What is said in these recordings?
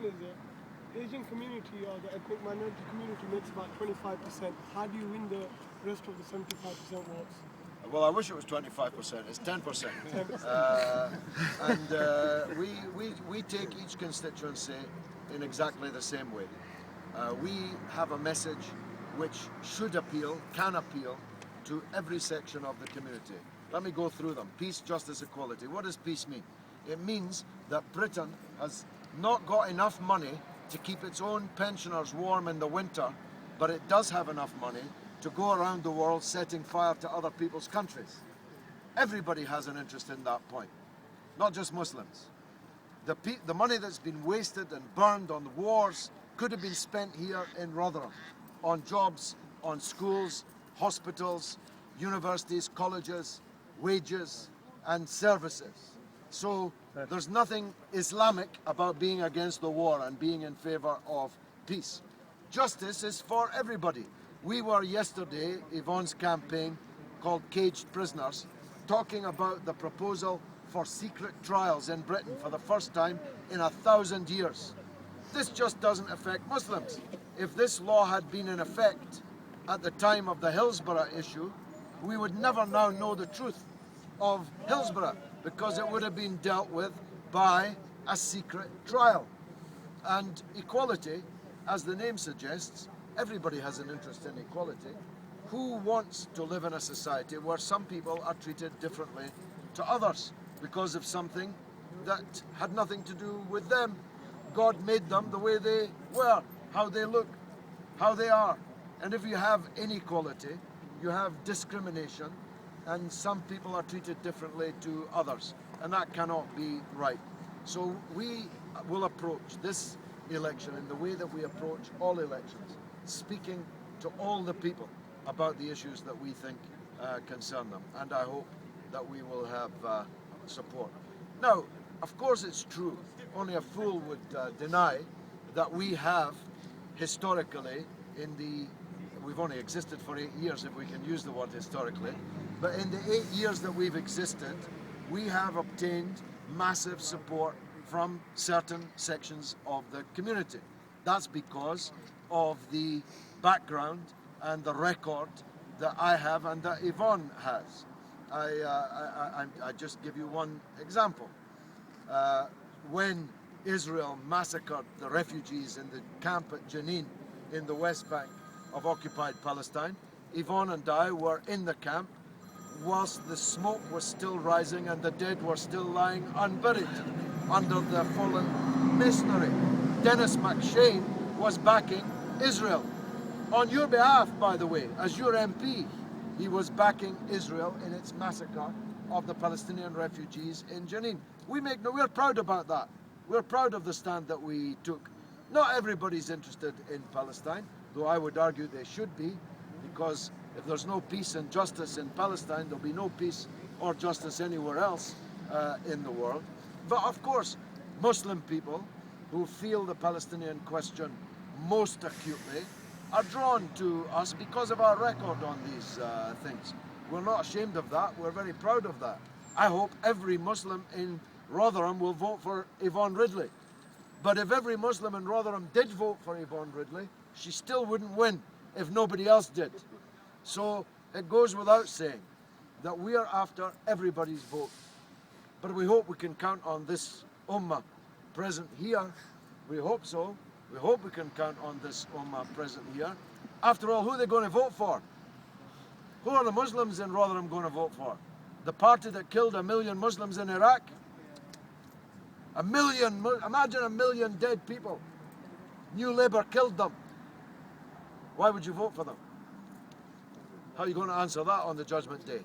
question is, Asian community or the ethnic minority community makes about 25%. How do you win the rest of the 75% votes? Well, I wish it was 25%. It's 10%. We take each constituency in exactly the same way. We have a message which should appeal, can appeal to every section of the community. Let me go through them. Peace, justice, equality. What does peace mean? It means that Britain has not got enough money to keep its own pensioners warm in the winter, but it does have enough money to go around the world setting fire to other people's countries. Everybody has an interest in that point, not just Muslims. The money that's been wasted and burned on the wars could have been spent here in Rotherham, on jobs, on schools, hospitals, universities, colleges, wages and services. So there's nothing Islamic about being against the war and being in favour of peace. Justice is for everybody. We were yesterday, Yvonne's campaign called Caged Prisoners, talking about the proposal for secret trials in Britain for the first time in 1,000 years. This just doesn't affect Muslims. If this law had been in effect at the time of the Hillsborough issue, we would never now know the truth of Hillsborough, because it would have been dealt with by a secret trial. And equality, as the name suggests, everybody has an interest in equality. Who wants to live in a society where some people are treated differently to others because of something that had nothing to do with them? God made them the way they were, how they look, how they are. And if you have inequality, you have discrimination, and some people are treated differently to others, and that cannot be right. So we will approach this election in the way that we approach all elections, speaking to all the people about the issues that we think concern them, and I hope that we will have support. Now, of course it's true, only a fool would deny that we have historically we've only existed for 8 years, if we can use the word historically, but in the 8 years that we've existed, we have obtained massive support from certain sections of the community. That's because of the background and the record that I have and that Yvonne has. I just give you one example. When Israel massacred the refugees in the camp at Jenin in the West Bank of occupied Palestine, Yvonne and I were in the camp whilst the smoke was still rising and the dead were still lying unburied under the fallen masonry. Dennis McShane was backing Israel. On your behalf, by the way, as your MP, he was backing Israel in its massacre of the Palestinian refugees in Jenin. We're proud about that. We're proud of the stand that we took. Not everybody's interested in Palestine, though I would argue they should be, because if there's no peace and justice in Palestine, there'll be no peace or justice anywhere else in the world. But of course, Muslim people who feel the Palestinian question most acutely are drawn to us because of our record on these things. We're not ashamed of that. We're very proud of that. I hope every Muslim in Rotherham will vote for Yvonne Ridley. But if every Muslim in Rotherham did vote for Yvonne Ridley, she still wouldn't win if nobody else did. So it goes without saying that we are after everybody's vote. But we hope we can count on this ummah present here. We hope so. We hope we can count on this ummah present here. After all, who are they going to vote for? Who are the Muslims in Rotherham going to vote for? The party that killed 1 million Muslims in Iraq? 1 million, imagine 1 million dead people. New Labour killed them. Why would you vote for them? How are you going to answer that on the Judgment Day?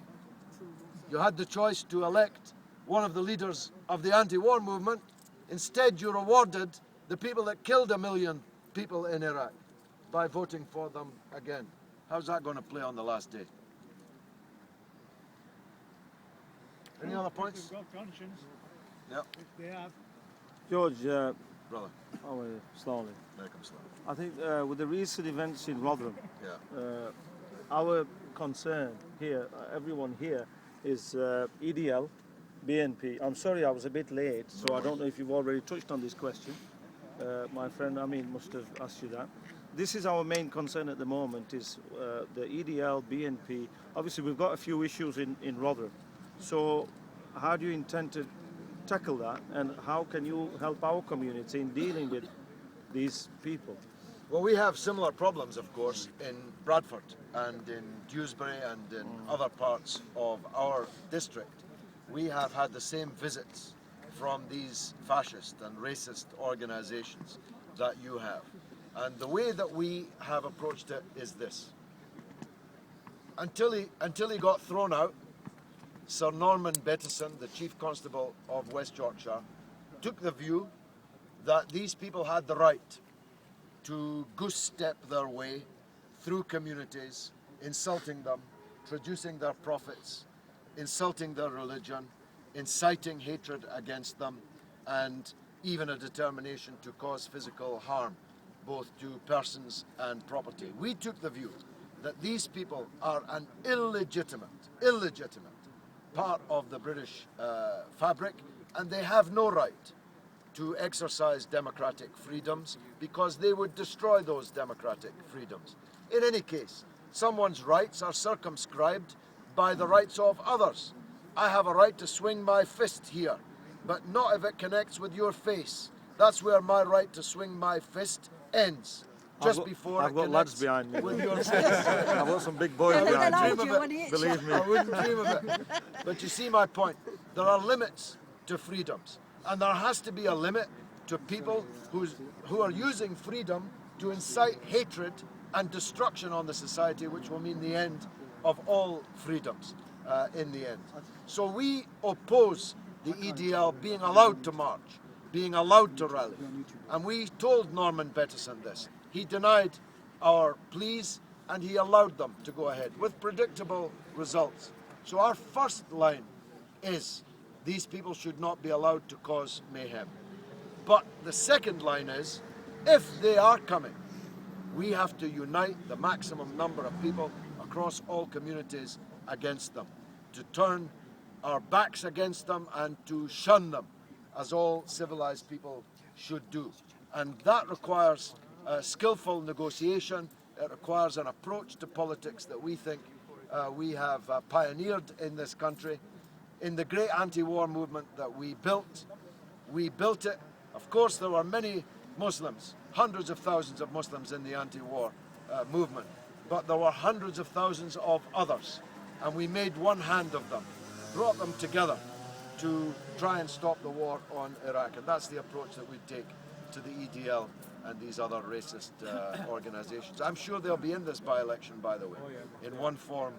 You had the choice to elect one of the leaders of the anti-war movement. Instead, you rewarded the people that killed 1 million people in Iraq by voting for them again. How's that going to play on the last day? Any other points? Yeah. George, Brother. slowly. Welcome, slowly. I think with the recent events in Rotherham, Yeah. our concern here, everyone here, is EDL, BNP. I'm sorry I was a bit late, so I don't know if you've already touched on this question. my friend Amin must have asked you that. This is our main concern at the moment, is the EDL, BNP. Obviously, we've got a few issues in Rotherham. So how do you intend to tackle that, and how can you help our community in dealing with these people? Well, we have similar problems, of course, in Bradford and in Dewsbury and in other parts of our district. We have had the same visits from these fascist and racist organisations that you have. And the way that we have approached it is this. Until he got thrown out, Sir Norman Bettison, the Chief Constable of West Yorkshire, took the view that these people had the right to goose-step their way through communities, insulting them, traducing their prophets, insulting their religion, inciting hatred against them, and even a determination to cause physical harm, both to persons and property. We took the view that these people are an illegitimate part of the British fabric, and they have no right to exercise democratic freedoms because they would destroy those democratic freedoms. In any case, someone's rights are circumscribed by the rights of others. I have a right to swing my fist here, but not if it connects with your face. That's where my right to swing my fist ends. Just before I've it got lads connects behind me. with your face. I've got some big boys I behind wouldn't me. dream of it. Believe me. I wouldn't dream of it. But you see my point. There are limits to freedoms, and there has to be a limit to people who are using freedom to incite hatred and destruction on the society, which will mean the end of all freedoms in the end. So we oppose the EDL being allowed to march, being allowed to rally. And we told Norman Bettison this. He denied our pleas and he allowed them to go ahead with predictable results. So our first line is these people should not be allowed to cause mayhem. But the second line is, if they are coming, we have to unite the maximum number of people across all communities against them, to turn our backs against them and to shun them, as all civilized people should do. And that requires skillful negotiation. It requires an approach to politics that we think we have pioneered in this country. In the great anti-war movement that we built it. Of course, there were many Muslims, hundreds of thousands of Muslims in the anti-war movement, but there were hundreds of thousands of others, and we made one hand of them, brought them together to try and stop the war on Iraq, and that's the approach that we take to the EDL and these other racist organisations. I'm sure they'll be in this by-election, by the way, in one form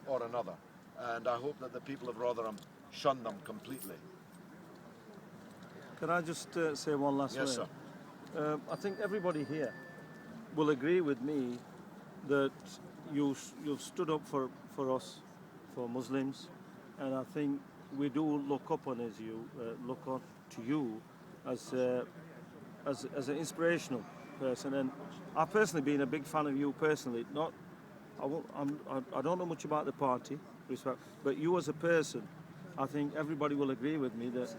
or another, and I hope that the people of Rotherham shun them completely. Can I just say one last word? Yes, sir. I think everybody here will agree with me that you've stood up for us, for Muslims, and I think we do look up on look on to you as an inspirational person. And I've personally been a big fan of you personally. I don't know much about the party, but you as a person, I think everybody will agree with me that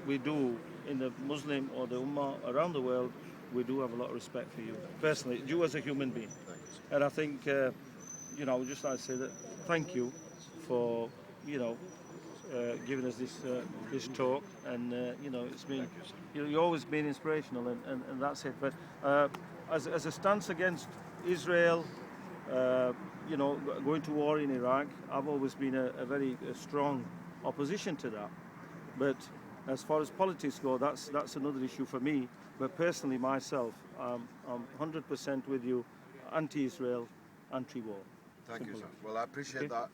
we do in the Muslim or the Ummah around the world, we do have a lot of respect for you personally, you as a human being. And I think, I would just like to say that thank you for, giving us this talk, and it's been, you've always been inspirational, and that's it. But as a stance against Israel, going to war in Iraq, I've always been a very strong opposition to that. But as far as politics go, that's another issue for me. But personally, myself, I'm 100% with you, anti-Israel, anti-war. Thank you, sir. Well, I appreciate that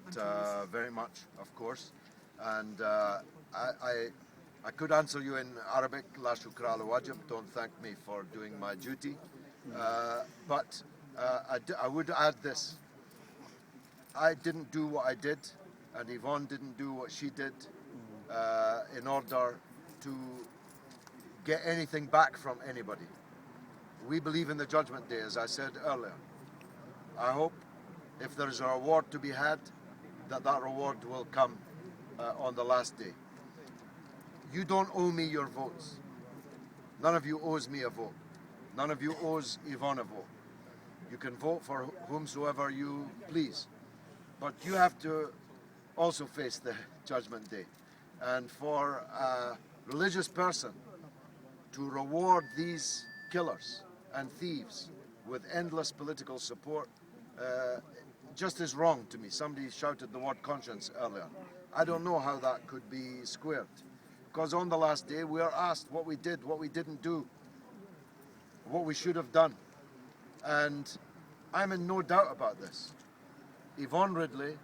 very much, of course. And I could answer you in Arabic, La shukra ala wajib, don't thank me for doing my duty. But I would add this. I didn't do what I did, and Yvonne didn't do what she did in order to get anything back from anybody. We believe in the Judgment Day, as I said earlier. I hope if there is a reward to be had, that reward will come on the last day. You don't owe me your votes. None of you owes me a vote. None of you owes Yvonne a vote. You can vote for whomsoever you please. But you have to also face the judgment day. And for a religious person to reward these killers and thieves with endless political support just is wrong to me. Somebody shouted the word conscience earlier. I don't know how that could be squared. Because on the last day we are asked what we did, what we didn't do, what we should have done. And I'm in no doubt about this. Yvonne Ridley,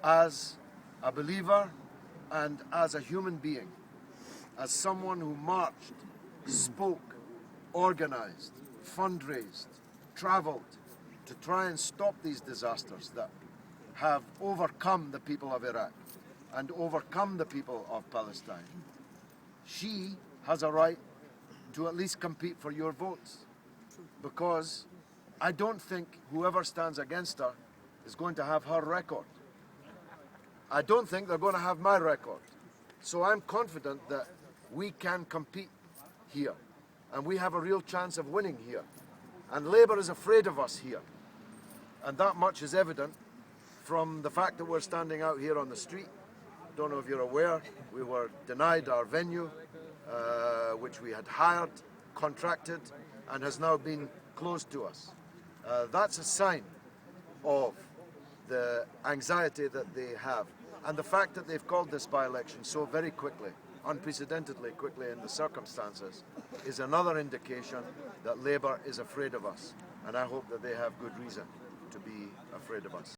as a believer and as a human being, as someone who marched, spoke, organized, fundraised, traveled to try and stop these disasters that have overcome the people of Iraq and overcome the people of Palestine, she has a right to at least compete for your votes. Because I don't think whoever stands against her is going to have her record. I don't think they're going to have my record. So I'm confident that we can compete here. And we have a real chance of winning here. And Labour is afraid of us here. And that much is evident from the fact that we're standing out here on the street. Don't know if you're aware, we were denied our venue, which we had hired, contracted, and has now been closed to us. That's a sign of the anxiety that they have. And the fact that they've called this by-election so very quickly, unprecedentedly quickly in the circumstances, is another indication that Labour is afraid of us. And I hope that they have good reason to be afraid of us.